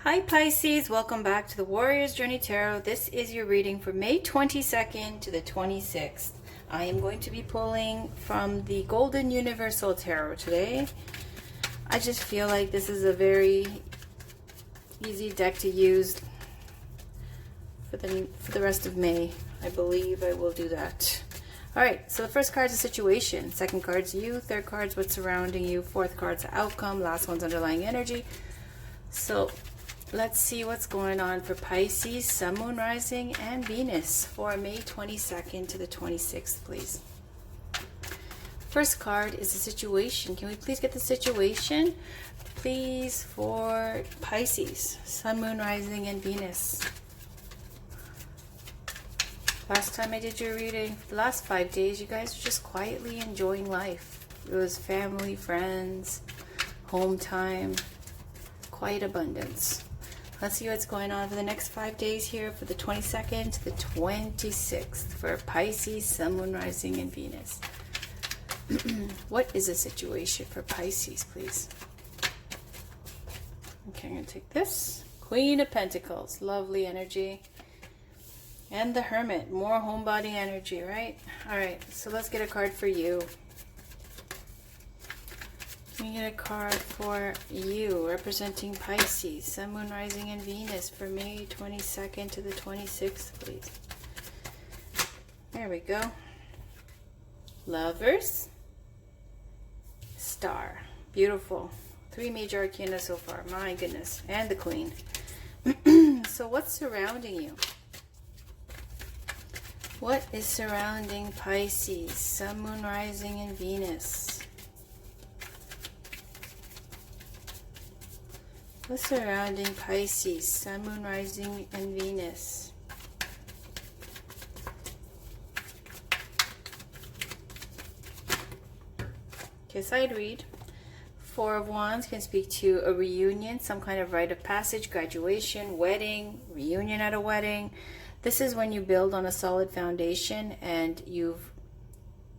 Hi Pisces, welcome back to the Warrior's Journey Tarot. This is your reading for May 22nd to the 26th. I am going to be pulling from the Golden Universal Tarot today. I just feel like this is a very easy deck to use for the rest of May. I believe I will do that. Alright, so the first card is a situation. Second card's you. Third card's what's surrounding you. Fourth card's the outcome. Last one's underlying energy. So let's see what's going on for Pisces, Sun, Moon, Rising, and Venus for May 22nd to the 26th, please. First card is a situation. Can we please get the situation, please, for Pisces, Sun, Moon, Rising, and Venus? Last time I did your reading, the last 5 days, you guys were just quietly enjoying life. It was family, friends, home time, quiet abundance. Let's see what's going on for the next 5 days here for the 22nd to the 26th for Pisces, Sun, Moon, Rising, and Venus. What is the situation for Pisces, please? Okay, I'm going to take this. Queen of Pentacles, lovely energy. And the Hermit, more homebody energy, right? Alright, so let's get a card for you. Can we get a card for you, representing Pisces, Sun, Moon, Rising, and Venus for May 22nd to the 26th, please? There we go. Lovers. Star. Beautiful. 3 major arcana so far. My goodness. And the Queen. So what's surrounding you? What is surrounding Pisces, Sun, Moon, Rising, and Venus? What's surrounding Pisces, Sun, Moon, Rising, and Venus? Okay, side read. 4 of Wands can speak to a reunion, some kind of rite of passage, graduation, wedding, reunion at a wedding. This is when you build on a solid foundation and you've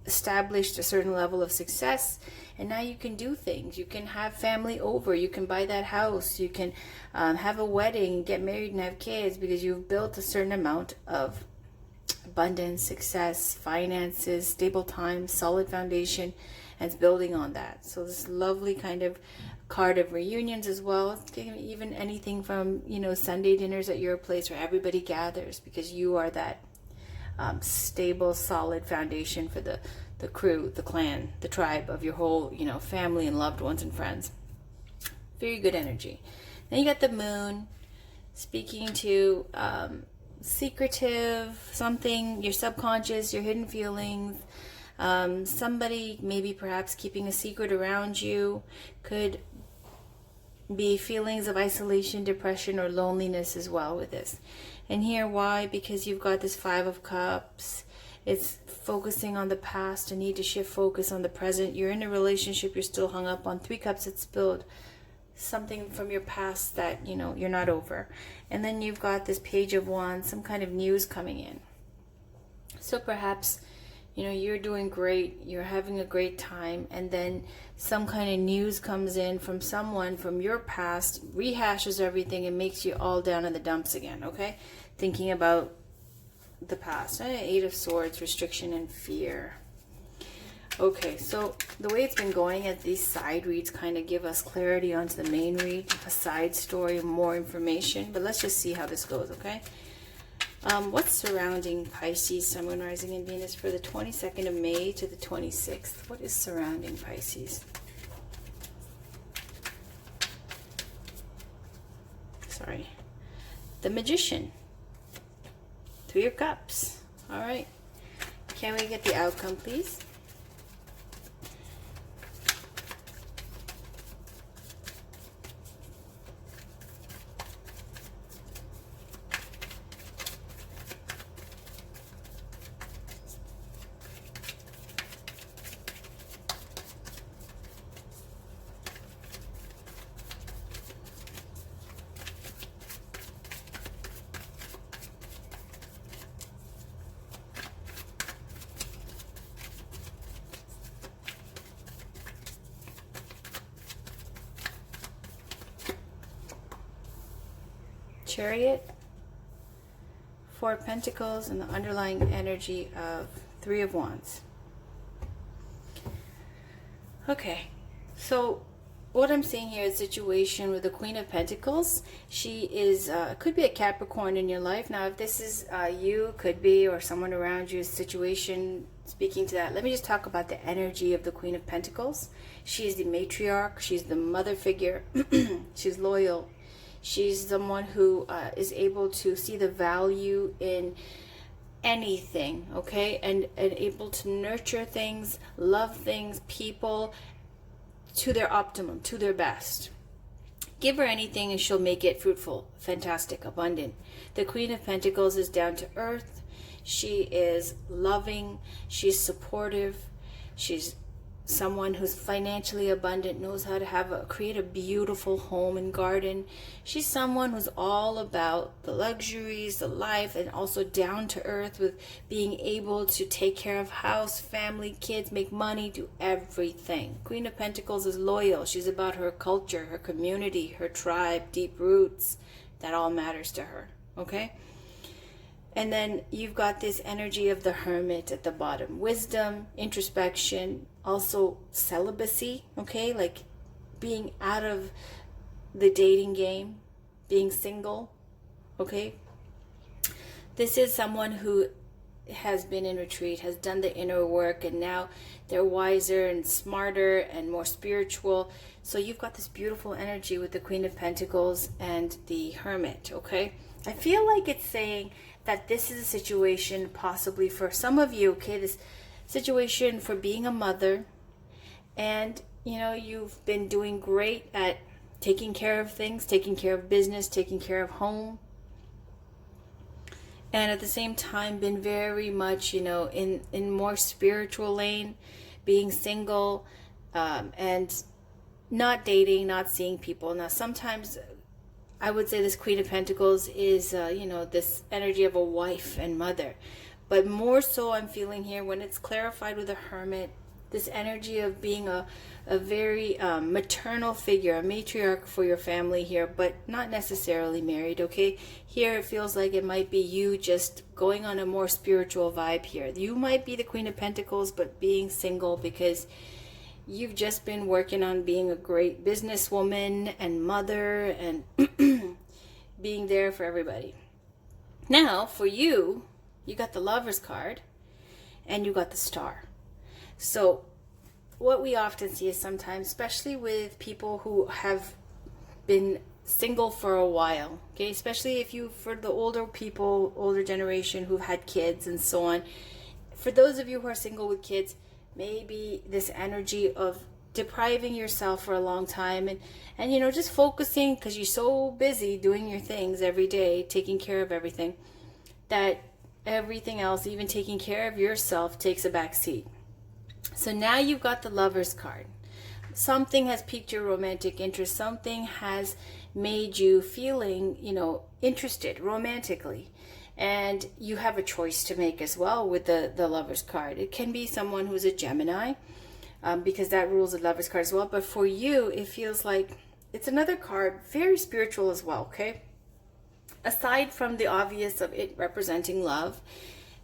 established a certain level of success, and now you can do things. You can have family over, you can buy that house, you can have a wedding, get married, and have kids because you've built a certain amount of abundance, success, finances, stable time, solid foundation, and it's building on that. So this lovely kind of card of reunions as well. It's even anything from, you know, Sunday dinners at your place where everybody gathers because you are that stable, solid foundation for the crew, the clan, the tribe of your whole, you know, family and loved ones and friends. Very good energy. Then you got the Moon speaking to secretive, something, your subconscious, your hidden feelings. Somebody maybe perhaps keeping a secret around you. Could be feelings of isolation, depression, or loneliness as well with this. And here, why? Because you've got this 5 of Cups. It's focusing on the past, a need to shift focus on the present. You're in a relationship you're still hung up on. 3 Cups, it's spilled. Something from your past that, you know, you're not over. And then you've got this Page of Wands, some kind of news coming in. So perhaps, you know, you're doing great, you're having a great time, and then some kind of news comes in from someone from your past, rehashes everything, and makes you all down in the dumps again, okay? Thinking about the past. 8 of Swords, restriction and fear. Okay, so the way it's been going is these side reads kind of give us clarity onto the main read, a side story, more information, but let's just see how this goes, okay? What's surrounding Pisces, Sun, Moon, Rising, and Venus for the 22nd of May to the 26th? What is surrounding Pisces? Sorry. The Magician. 3 of Cups. All right. Can we get the outcome, please? Chariot, 4 of Pentacles, and the underlying energy of 3 of Wands. Okay, so what I'm seeing here is a situation with the Queen of Pentacles. She is, could be a Capricorn in your life. Now, if this is you, could be, or someone around you, situation speaking to that. Let me just talk about the energy of the Queen of Pentacles. She's the matriarch. She's the mother figure. She's loyal. She's someone who is able to see the value in anything, okay? And able to nurture things, love things, people, to their optimum, to their best. Give her anything and she'll make it fruitful, fantastic, abundant. The Queen of Pentacles is down to earth. She is loving. She's supportive. She's someone who's financially abundant, knows how to create a beautiful home and garden. She's someone who's all about the luxuries, the life, and also down to earth with being able to take care of house, family, kids, make money, do everything. Queen of Pentacles is loyal. She's about her culture, her community, her tribe, deep roots. That all matters to her, okay? And then you've got this energy of the Hermit at the bottom. Wisdom, introspection, also celibacy, okay? Like being out of the dating game, being single, okay? This is someone who has been in retreat, has done the inner work, and now they're wiser and smarter and more spiritual. So you've got this beautiful energy with the Queen of Pentacles and the Hermit, okay? I feel like it's saying that this is a situation possibly for some of you, okay, this situation for being a mother, and you know, you've been doing great at taking care of things, taking care of business, taking care of home, and at the same time been very much, you know, in more spiritual lane, being single, and not dating, not seeing people. Now sometimes I would say this Queen of Pentacles is, you know, this energy of a wife and mother. But more so I'm feeling here when it's clarified with a Hermit, this energy of being a very maternal figure, a matriarch for your family here, but not necessarily married, okay? Here it feels like it might be you just going on a more spiritual vibe here. You might be the Queen of Pentacles, but being single because you've just been working on being a great businesswoman and mother and being there for everybody. Now, for you, you got the Lover's card and you got the Star. So what we often see is sometimes, especially with people who have been single for a while, okay, especially if you, for the older people, older generation who've had kids and so on, for those of you who are single with kids, maybe this energy of depriving yourself for a long time and you know, just focusing because you're so busy doing your things every day, taking care of everything, that everything else, even taking care of yourself, takes a back seat. So now you've got the Lover's card. Something has piqued your romantic interest. Something has made you feeling, you know, interested romantically. And you have a choice to make as well with the Lover's card. It can be someone who's a Gemini, because that rules the Lover's card as well. But for you, it feels like it's another card, very spiritual as well, okay? Aside from the obvious of it representing love,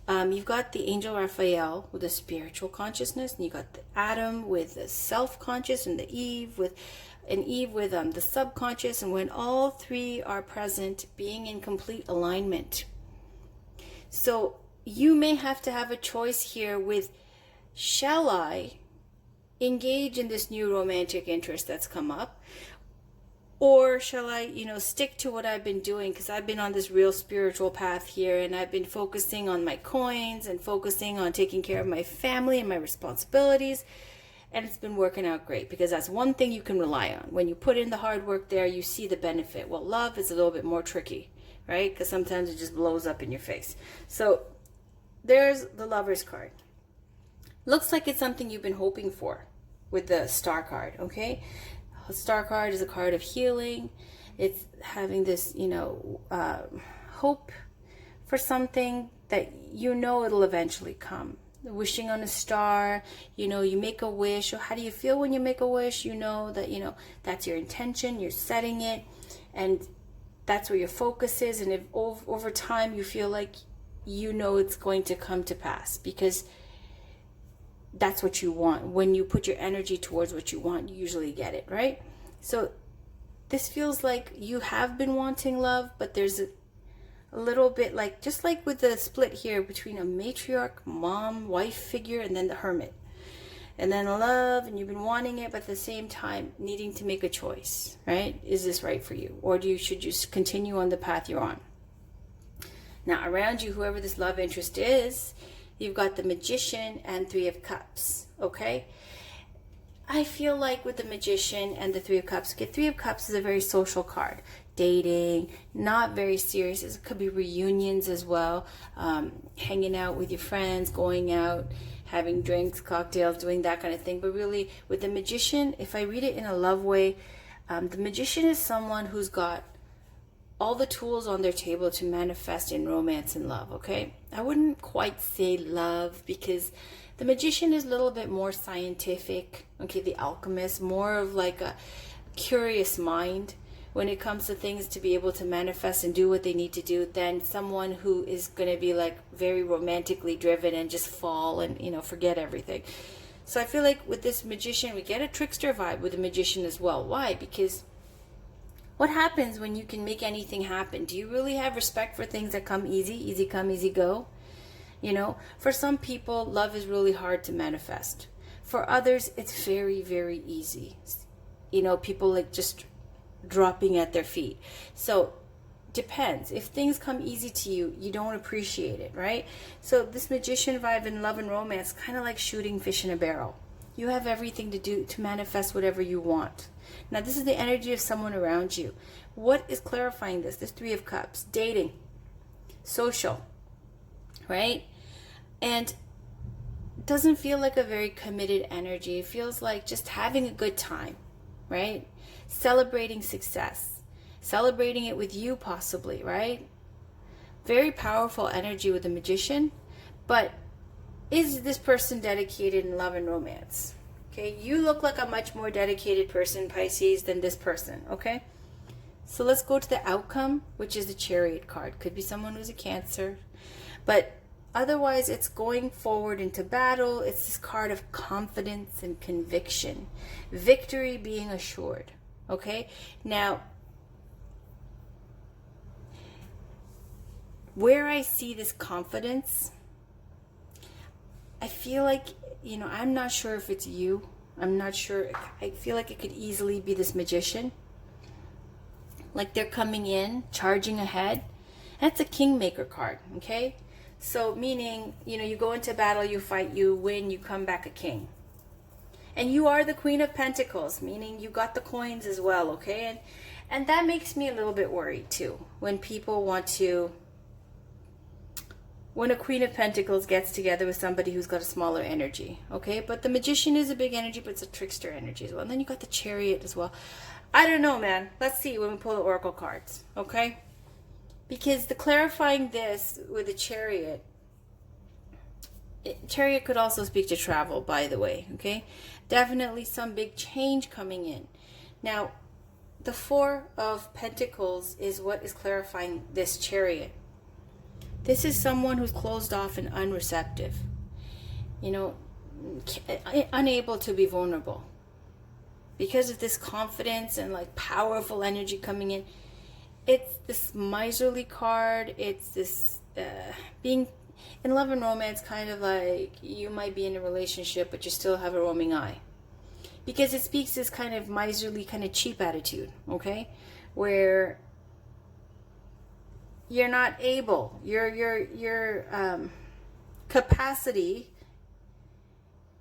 you've got the Angel Raphael with the spiritual consciousness, and you got the Adam with the self-conscious, and the Eve with the subconscious. And when all three are present, being in complete alignment. So you may have to have a choice here with, shall I engage in this new romantic interest that's come up? Or shall I, you know, stick to what I've been doing? Because I've been on this real spiritual path here, and I've been focusing on my coins and focusing on taking care of my family and my responsibilities. And it's been working out great, because that's one thing you can rely on. When you put in the hard work there, you see the benefit. Well, love is a little bit more tricky, right? Because sometimes it just blows up in your face. So there's the Lover's card. Looks like it's something you've been hoping for with the Star card, okay? A Star card is a card of healing. It's having this, you know, hope for something that you know it'll eventually come. Wishing on a star, you know, you make a wish. Or how do you feel when you make a wish? You know that, you know, that's your intention. You're setting it. And that's where your focus is, and if over time you feel like you know it's going to come to pass, because that's what you want. When you put your energy towards what you want, you usually get it, right? So this feels like you have been wanting love, but there's a little bit like, just like with the split here between a matriarch, mom, wife figure, and then the hermit. And then love, and you've been wanting it, but at the same time needing to make a choice, right? Is this right for you? Or should you continue on the path you're on? Now around you, whoever this love interest is, you've got the Magician and Three of Cups, okay? I feel like with the Magician and the Three of Cups, okay, Three of Cups is a very social card. Dating, not very serious. It could be reunions as well. Hanging out with your friends, going out, having drinks, cocktails, doing that kind of thing. But really, with the Magician, if I read it in a love way, the Magician is someone who's got all the tools on their table to manifest in romance and love, okay? I wouldn't quite say love, because the Magician is a little bit more scientific, okay? The Alchemist, more of like a curious mind when it comes to things to be able to manifest and do what they need to do, than someone who is going to be like very romantically driven and just fall and, you know, forget everything. So I feel like with this Magician, we get a trickster vibe with the Magician as well. Why? Because what happens when you can make anything happen? Do you really have respect for things that come easy? Easy come, easy go? You know, for some people, love is really hard to manifest. For others, it's very, very easy. You know, people like just dropping at their feet. So depends. If things come easy to you, you don't appreciate it, right? So this Magician vibe in love and romance, kind of like shooting fish in a barrel. You have everything to do to manifest whatever you want. Now, this is the energy of someone around you. What is clarifying this? This Three of Cups, dating, social, right? And it doesn't feel like a very committed energy. It feels like just having a good time, right? Celebrating success, celebrating it with you possibly, right? Very powerful energy with the Magician. But is this person dedicated in love and romance? Okay, you look like a much more dedicated person, Pisces, than this person, okay? So let's go to the outcome, which is the Chariot card. Could be someone who's a Cancer. But otherwise, it's going forward into battle. It's this card of confidence and conviction. Victory being assured, okay? Now, where I see this confidence, I feel like, you know, I'm not sure if it's you. I'm not sure. I feel like it could easily be this Magician. Like they're coming in, charging ahead. That's a Kingmaker card, okay? So meaning, you know, you go into battle, you fight, you win, you come back a king. And you are the Queen of Pentacles, meaning you got the coins as well, okay? And that makes me a little bit worried too. When people want to, when a Queen of Pentacles gets together with somebody who's got a smaller energy, okay? But the Magician is a big energy, but it's a trickster energy as well. And then you got the Chariot as well. I don't know, man. Let's see when we pull the Oracle cards, okay? Because the clarifying this with the Chariot, Chariot could also speak to travel, by the way, okay? Definitely some big change coming in. Now, the Four of Pentacles is what is clarifying this Chariot. This is someone who's closed off and unreceptive, you know, unable to be vulnerable. Because of this confidence and like powerful energy coming in, it's this miserly card. It's this being in love and romance, kind of like you might be in a relationship, but you still have a roaming eye. Because it speaks this kind of miserly, kind of cheap attitude, okay? Where you're not able, your capacity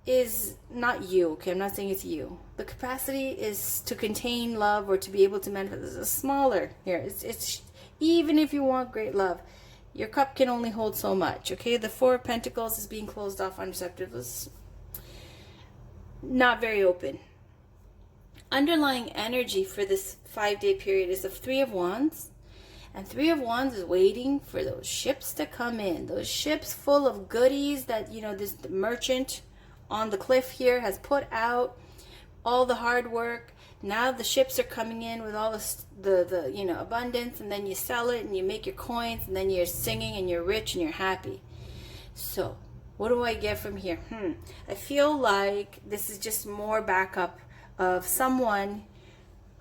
is not you, okay? I'm not saying it's you. The capacity is to contain love or to be able to manifest. It's smaller here. It's even if you want great love, your cup can only hold so much, okay? The Four of Pentacles is being closed off, unreceptive, is not very open. Underlying energy for this 5-day period is the Three of Wands. And Three of Wands is waiting for those ships to come in. Those ships full of goodies that, you know, this merchant on the cliff here has put out. All the hard work. Now the ships are coming in with all the you know, abundance, and then you sell it and you make your coins, and then you're singing and you're rich and you're happy. So what do I get from here? I feel like this is just more backup of someone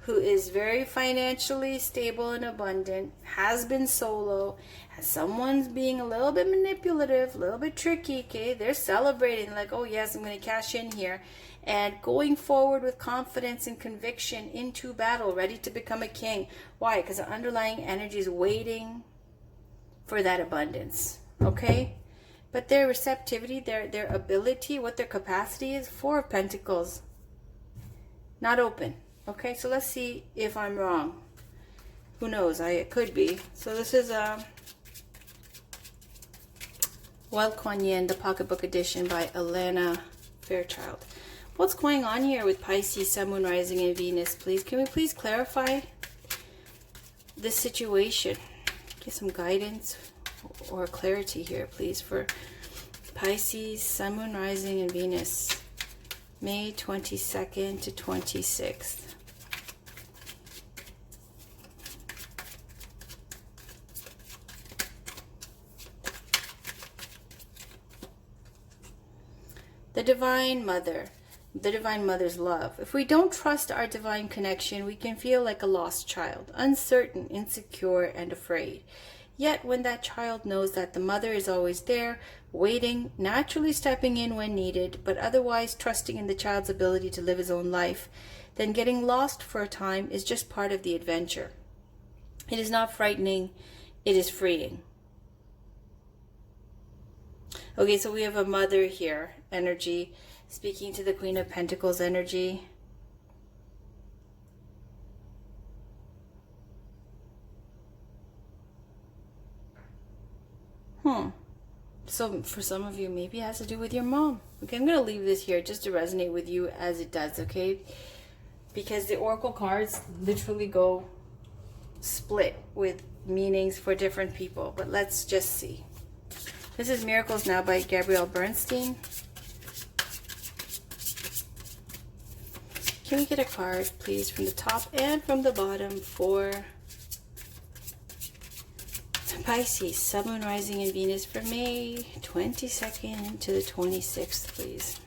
who is very financially stable and abundant, has been solo, and someone's being a little bit manipulative, a little bit tricky, okay? They're celebrating like, oh yes, I'm going to cash in here. And going forward with confidence and conviction into battle, ready to become a king. Why? Because the underlying energy is waiting for that abundance, okay? But their receptivity, their ability, what their capacity is, Four of Pentacles, not open. Okay, so let's see if I'm wrong. Who knows? It could be. So this is Wild Kuan Yin, the Pocketbook Edition by Alana Fairchild. What's going on here with Pisces, Sun, Moon, Rising, and Venus, please? Can we please clarify this situation? Get some guidance or clarity here, please, for Pisces, Sun, Moon, Rising, and Venus, May 22nd to 26th. The Divine Mother. The Divine Mother's love. If we don't trust our divine connection, we can feel like a lost child, uncertain, insecure, and afraid. Yet when that child knows that the mother is always there, waiting, naturally stepping in when needed, but otherwise trusting in the child's ability to live his own life, then getting lost for a time is just part of the adventure. It is not frightening, it is freeing. Okay, so we have a mother here, energy, speaking to the Queen of Pentacles energy. So for some of you, maybe it has to do with your mom. Okay, I'm going to leave this here just to resonate with you as it does, okay? Because the Oracle cards literally go split with meanings for different people. But let's just see. This is Miracles Now by Gabrielle Bernstein. Can we get a card, please, from the top and from the bottom for Pisces, Sun, Moon, Rising, and Venus for May 22nd to the 26th, please.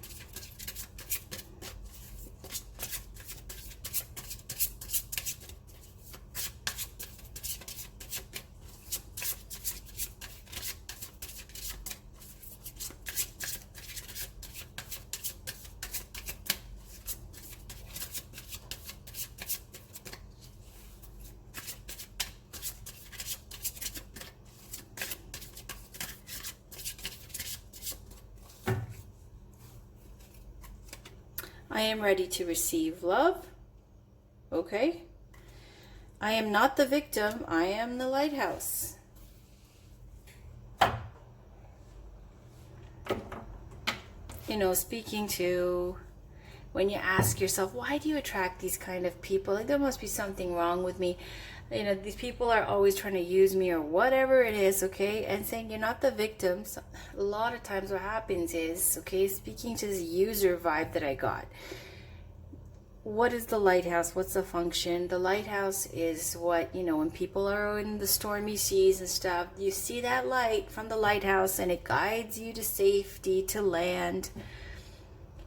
I am ready to receive love. Okay. I am not the victim. I am the lighthouse. You know, speaking to when you ask yourself, why do you attract these kind of people? Like, there must be something wrong with me. You know, these people are always trying to use me or whatever it is, okay? And saying you're not the victim. So a lot of times what happens is, okay, speaking to this user vibe that I got. What is the lighthouse? What's the function? The lighthouse is what, you know, when people are in the stormy seas and stuff, you see that light from the lighthouse and it guides you to safety, to land.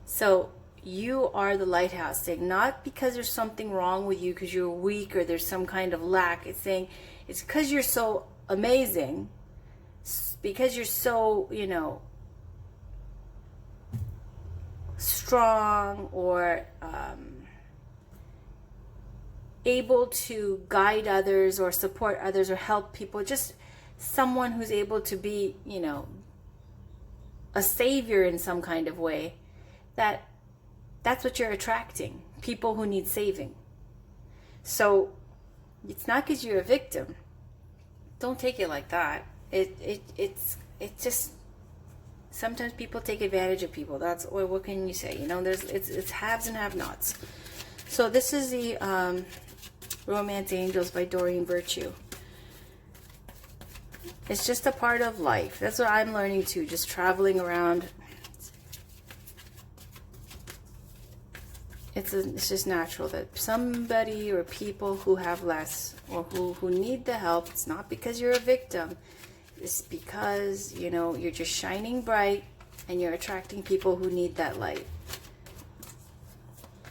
So you are the lighthouse, saying not because there's something wrong with you because you're weak or there's some kind of lack. It's saying it's because you're so amazing, because you're so, you know, strong or able to guide others or support others or help people. Just someone who's able to be, you know, a savior in some kind of way. That's what you're attracting, people who need saving. So it's not because you're a victim. Don't take it like that. It's just sometimes people take advantage of people. That's, or what can you say? You know, it's haves and have-nots. So this is the Romance Angels by Doreen Virtue. It's just a part of life. That's what I'm learning too, just traveling around. it's just natural that somebody or people who have less or who need the help, it's not because you're a victim, it's because, you know, you're just shining bright and you're attracting people who need that light.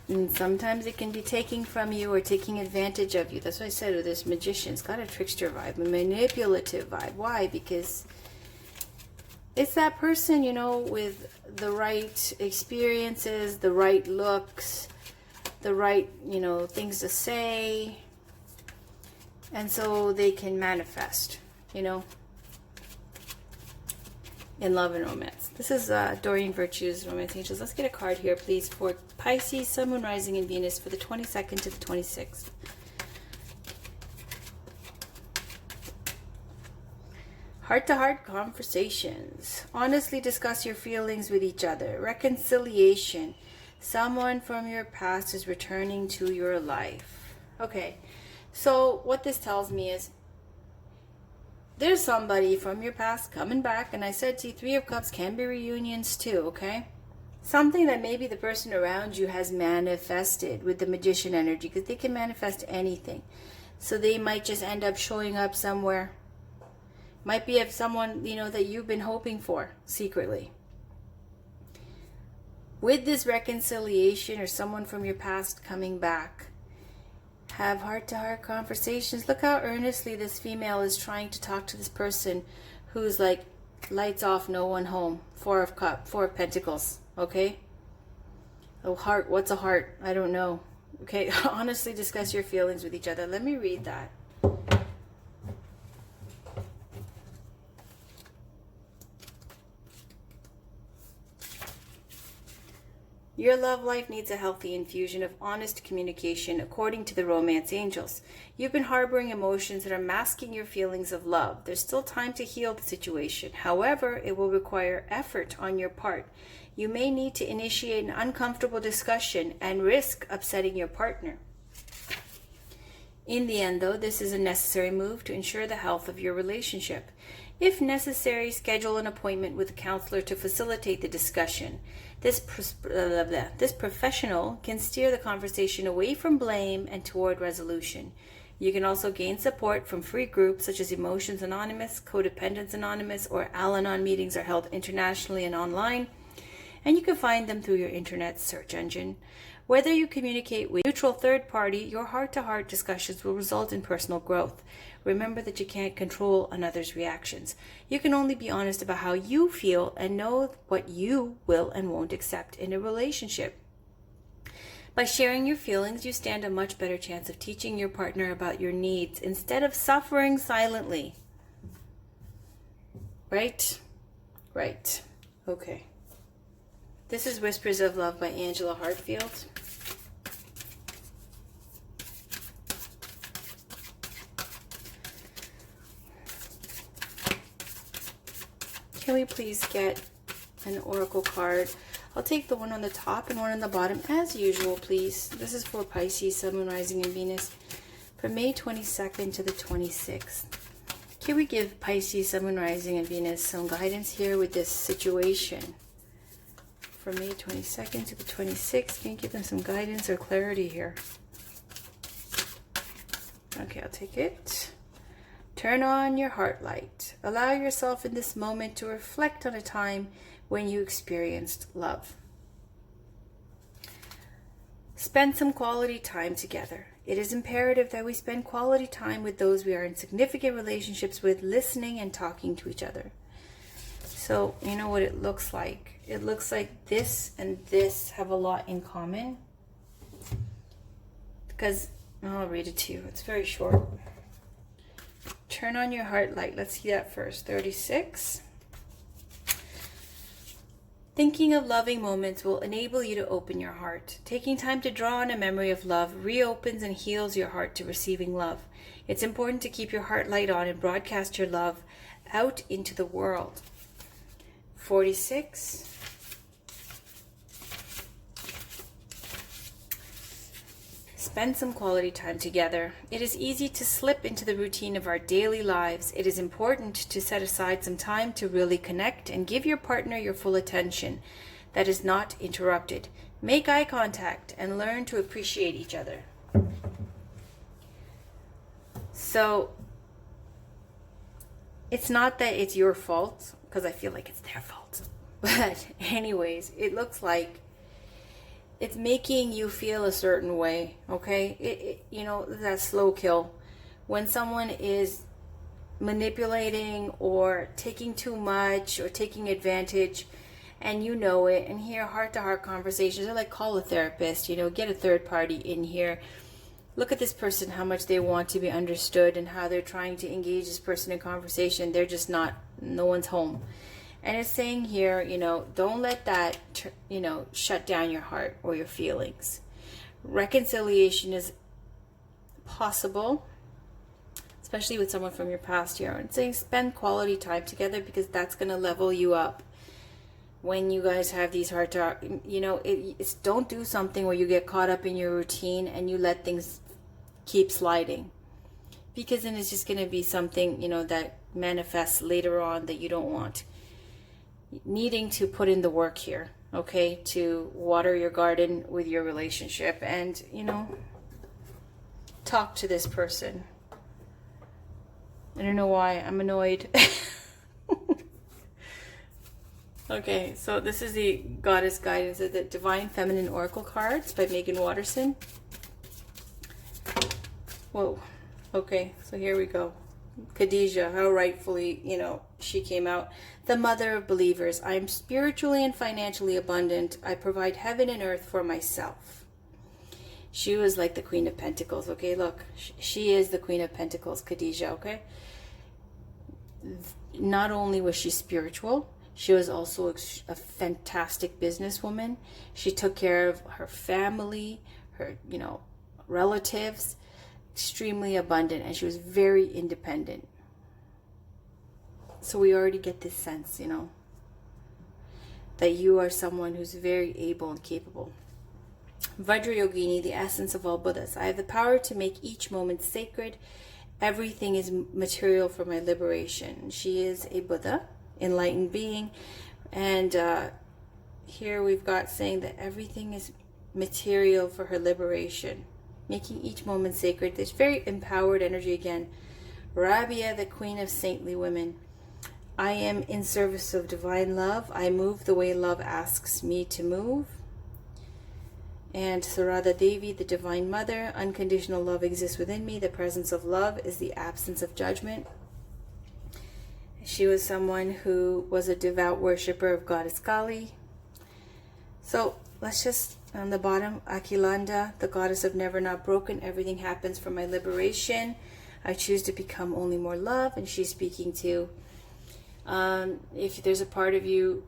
And sometimes it can be taking from you or taking advantage of you. That's what I said with this magician. It's got a trickster vibe, a manipulative vibe. Why? Because it's that person, you know, with the right experiences, the right looks, the right, you know, things to say. And so they can manifest, you know, in love and romance. This is Doreen Virtue's Romance Angels. Let's get a card here, please, for Pisces, Sun, Moon, Rising, and Venus for the 22nd to the 26th. Heart-to-heart conversations. Honestly discuss your feelings with each other. Reconciliation. Someone from your past is returning to your life. Okay, so what this tells me is there's somebody from your past coming back, and I said to you, Three of Cups can be reunions too, okay? Something that maybe the person around you has manifested with the Magician energy, because they can manifest anything. So they might just end up showing up somewhere. Might be of someone, you know, that you've been hoping for secretly. With this reconciliation or someone from your past coming back, have heart-to-heart conversations. Look how earnestly this female is trying to talk to this person who's like, lights off, no one home. Four of Pentacles, okay? Oh, heart, what's a heart? I don't know. Okay, honestly discuss your feelings with each other. Let me read that. Your love life needs a healthy infusion of honest communication, according to the Romance Angels. You've been harboring emotions that are masking your feelings of love. There's still time to heal the situation. However, it will require effort on your part. You may need to initiate an uncomfortable discussion and risk upsetting your partner. In the end, though, this is a necessary move to ensure the health of your relationship. If necessary, schedule an appointment with a counselor to facilitate the discussion. This professional can steer the conversation away from blame and toward resolution. You can also gain support from free groups such as Emotions Anonymous, Codependence Anonymous, or Al-Anon. Meetings are held internationally and online, and you can find them through your internet search engine. Whether you communicate with a neutral third party, your heart-to-heart discussions will result in personal growth. Remember that you can't control another's reactions. You can only be honest about how you feel and know what you will and won't accept in a relationship. By sharing your feelings, you stand a much better chance of teaching your partner about your needs instead of suffering silently. Right? Right. Okay. This is Whispers of Love by Angela Hartfield. Can we please get an oracle card? I'll take the one on the top and one on the bottom as usual, please. This is for Pisces, Sun, Moon, Rising, and Venus from May 22nd to the 26th. Can we give Pisces, Sun, Moon, Rising, and Venus some guidance here with this situation? From May 22nd to the 26th, can you give them some guidance or clarity here? Okay, I'll take it. Turn on your heart light. Allow yourself in this moment to reflect on a time when you experienced love. Spend some quality time together. It is imperative that we spend quality time with those we are in significant relationships with, listening and talking to each other. So, you know what it looks like? It looks like this and this have a lot in common. Because, I'll read it to you. It's very short. Turn on your heart light. Let's see that first. 36. Thinking of loving moments will enable you to open your heart. Taking time to draw on a memory of love reopens and heals your heart to receiving love. It's important to keep your heart light on and broadcast your love out into the world. 46. Spend some quality time together. It is easy to slip into the routine of our daily lives. It is important to set aside some time to really connect and give your partner your full attention that is not interrupted. Make eye contact and learn to appreciate each other. So it's not that it's your fault, because I feel like it's their fault. But anyways, it looks like it's making you feel a certain way, okay? You know, that slow kill. When someone is manipulating or taking too much or taking advantage, and you know it, and here heart-to-heart conversations are like, call a therapist, you know, get a third party in here. Look at this person, how much they want to be understood and how they're trying to engage this person in conversation. They're just not, no one's home. And it's saying here, you know, don't let that, you know, shut down your heart or your feelings. Reconciliation is possible, especially with someone from your past here. And saying spend quality time together, because that's going to level you up. When you guys have these heart talk, you know, it's don't do something where you get caught up in your routine and you let things keep sliding, because then it's just going to be something, you know, that manifests later on that you don't want. Needing to put in the work here, okay, to water your garden with your relationship and, you know, talk to this person. I don't know why I'm annoyed. Okay, so this is the Goddess Guidance of the Divine Feminine Oracle cards by Megan Watterson. Whoa. Okay, so here we go. Khadijah, how rightfully, you know, she came out. The mother of believers. I am spiritually and financially abundant. I provide heaven and earth for myself. She was like the Queen of Pentacles, okay? Look, she is the Queen of Pentacles, Khadijah, okay? Not only was she spiritual, she was also a fantastic businesswoman. She took care of her family, her, you know, relatives, extremely abundant, and she was very independent. So we already get this sense, you know, that you are someone who's very able and capable. Vajrayogini, the essence of all Buddhas. I have the power to make each moment sacred. Everything is material for my liberation. She is a Buddha, enlightened being, and here we've got saying that everything is material for her liberation, making each moment sacred. This very empowered energy again. Rabia, the Queen of Saintly Women. I am in service of divine love. I move the way love asks me to move. And Sarada Devi, the Divine Mother. Unconditional love exists within me. The presence of love is the absence of judgment. She was someone who was a devout worshiper of Goddess Kali. So let's just, on the bottom, Akilanda, the goddess of never not broken. Everything happens for my liberation. I choose to become only more love. And she's speaking to, if there's a part of you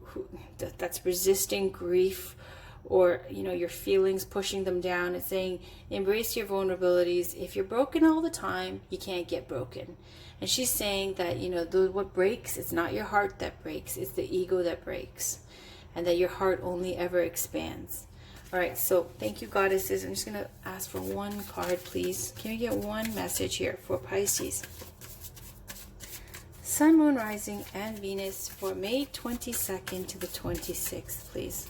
that's resisting grief, or, you know, your feelings, pushing them down, and saying, embrace your vulnerabilities. If you're broken all the time, you can't get broken. And she's saying that, you know, what breaks, it's not your heart that breaks, it's the ego that breaks. And that your heart only ever expands. All right, so thank you, goddesses. I'm just going to ask for one card, please. Can we get one message here for Pisces? Sun, Moon, Rising, and Venus for May 22nd to the 26th, please.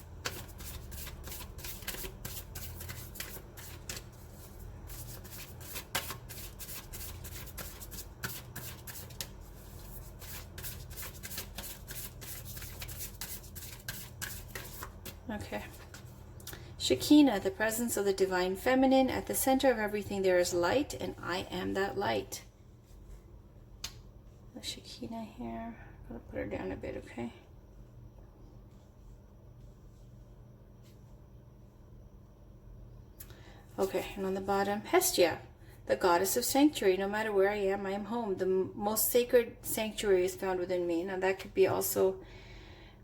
Okay. Shekinah, the presence of the Divine Feminine. At the center of everything there is light, and I am that light. The Shekinah here. I'm going to put her down a bit, okay? Okay, and on the bottom, Hestia, the goddess of sanctuary. No matter where I am home. The most sacred sanctuary is found within me. Now that could be also,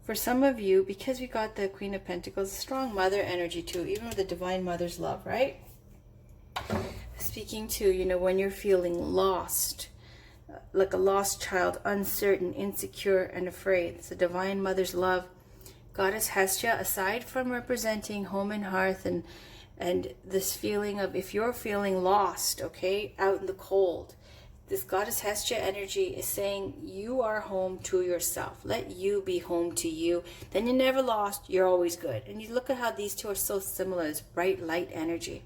for some of you, because we got the Queen of Pentacles, strong mother energy too, even with the Divine Mother's love, right? Speaking to, you know, when you're feeling lost, like a lost child, uncertain, insecure, and afraid. It's the Divine Mother's love. Goddess Hestia, aside from representing home and hearth and this feeling of, if you're feeling lost, okay, out in the cold, This goddess Hestia energy is saying you are home to yourself. Let you be home to you. Then you're never lost. You're always good. And you look at how these two are so similar. It's bright light energy.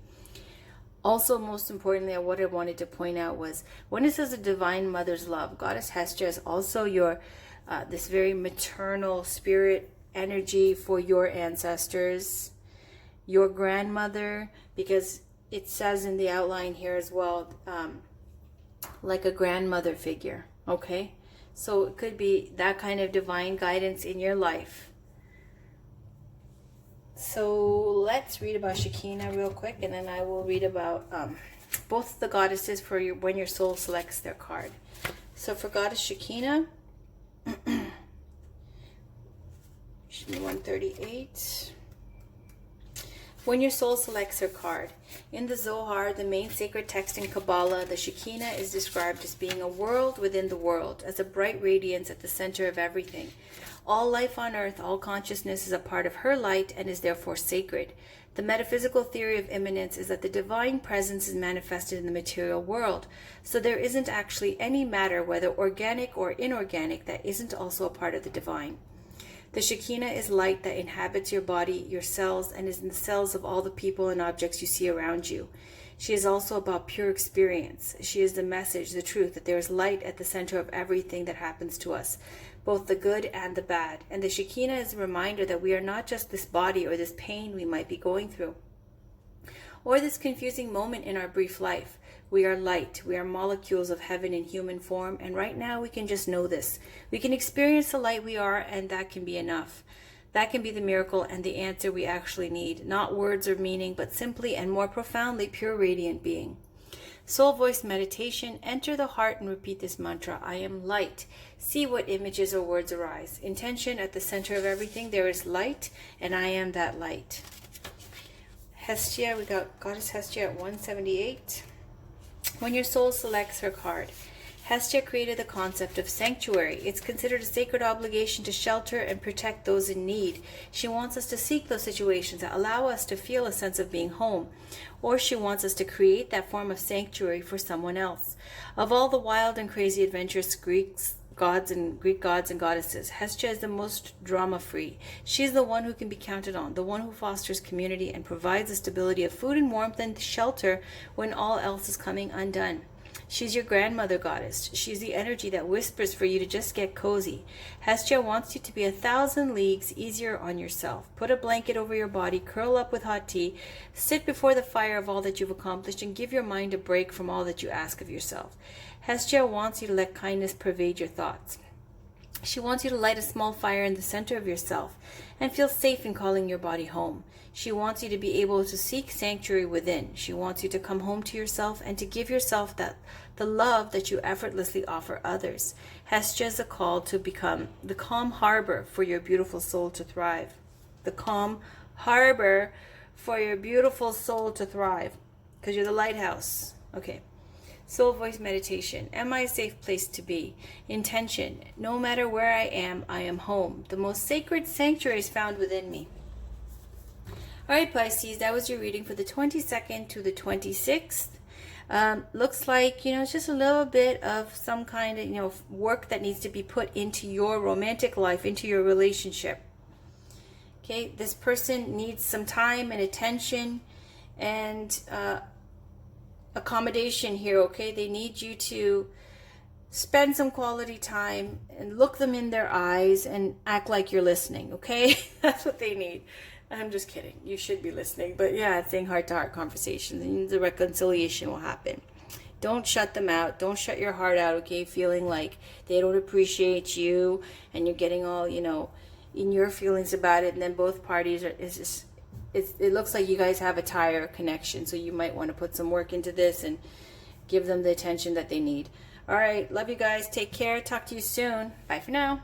Also, most importantly, what I wanted to point out was when it says a divine mother's love, goddess Hestia is also your this very maternal spirit energy for your ancestors, your grandmother, because it says in the outline here as well, like a grandmother figure. Okay, so it could be that kind of divine guidance in your life. So let's read about Shekinah real quick, and then I will read about both the goddesses for your, when your soul selects their card. So for goddess Shekinah, 138. When your soul selects her card. In the Zohar, the main sacred text in Kabbalah, the Shekinah is described as being a world within the world, as a bright radiance at the center of everything. All life on earth, all consciousness is a part of her light and is therefore sacred. The metaphysical theory of immanence is that the divine presence is manifested in the material world, so there isn't actually any matter, whether organic or inorganic, that isn't also a part of the divine. The Shekinah is light that inhabits your body, your cells, and is in the cells of all the people and objects you see around you. She is also about pure experience. She is the message, the truth, that there is light at the center of everything that happens to us, both the good and the bad. And the Shekinah is a reminder that we are not just this body or this pain we might be going through, or this confusing moment in our brief life. We are light. We are molecules of heaven in human form, and right now we can just know this. We can experience the light we are, and that can be enough. That can be the miracle and the answer we actually need. Not words or meaning, but simply and more profoundly pure radiant being. Soul voice meditation. Enter the heart and repeat this mantra. I am light. See what images or words arise. Intention: at the center of everything there is light, and I am that light. Hestia, we got goddess Hestia at 178. When your soul selects her card. Hestia created the concept of sanctuary. It's considered a sacred obligation to shelter and protect those in need. She wants us to seek those situations that allow us to feel a sense of being home, or she wants us to create that form of sanctuary for someone else. Of all the wild and crazy adventurous Greek gods and goddesses, Hestia is the most drama-free. She's the one who can be counted on, the one who fosters community and provides the stability of food and warmth and shelter when all else is coming undone. She's your grandmother goddess. She's the energy that whispers for you to just get cozy. Hestia wants you to be 1,000 leagues easier on yourself. Put a blanket over your body, curl up with hot tea, sit before the fire of all that you've accomplished, and give your mind a break from all that you ask of yourself. Hestia wants you to let kindness pervade your thoughts. She wants you to light a small fire in the center of yourself and feel safe in calling your body home. She wants you to be able to seek sanctuary within. She wants you to come home to yourself and to give yourself the love that you effortlessly offer others. Hestia is a call to become the calm harbor for your beautiful soul to thrive. The calm harbor for your beautiful soul to thrive, because you're the lighthouse. Okay. Soul voice meditation. Am I a safe place to be? Intention. No matter where I am home. The most sacred sanctuary is found within me. Alright, Pisces, that was your reading for the 22nd to the 26th. Looks like, it's just a little bit of some kind of, work that needs to be put into your romantic life, into your relationship. Okay, this person needs some time and attention and accommodation here, okay? They need you to spend some quality time and look them in their eyes and act like you're listening, okay? That's what they need. I'm just kidding. You should be listening. But yeah, it's saying heart-to-heart conversations, and the reconciliation will happen. Don't shut them out. Don't shut your heart out, okay? Feeling like they don't appreciate you and you're getting all, in your feelings about it, and then both parties it looks like you guys have a tire connection, so you might want to put some work into this and give them the attention that they need. All right, love you guys. Take care. Talk to you soon. Bye for now.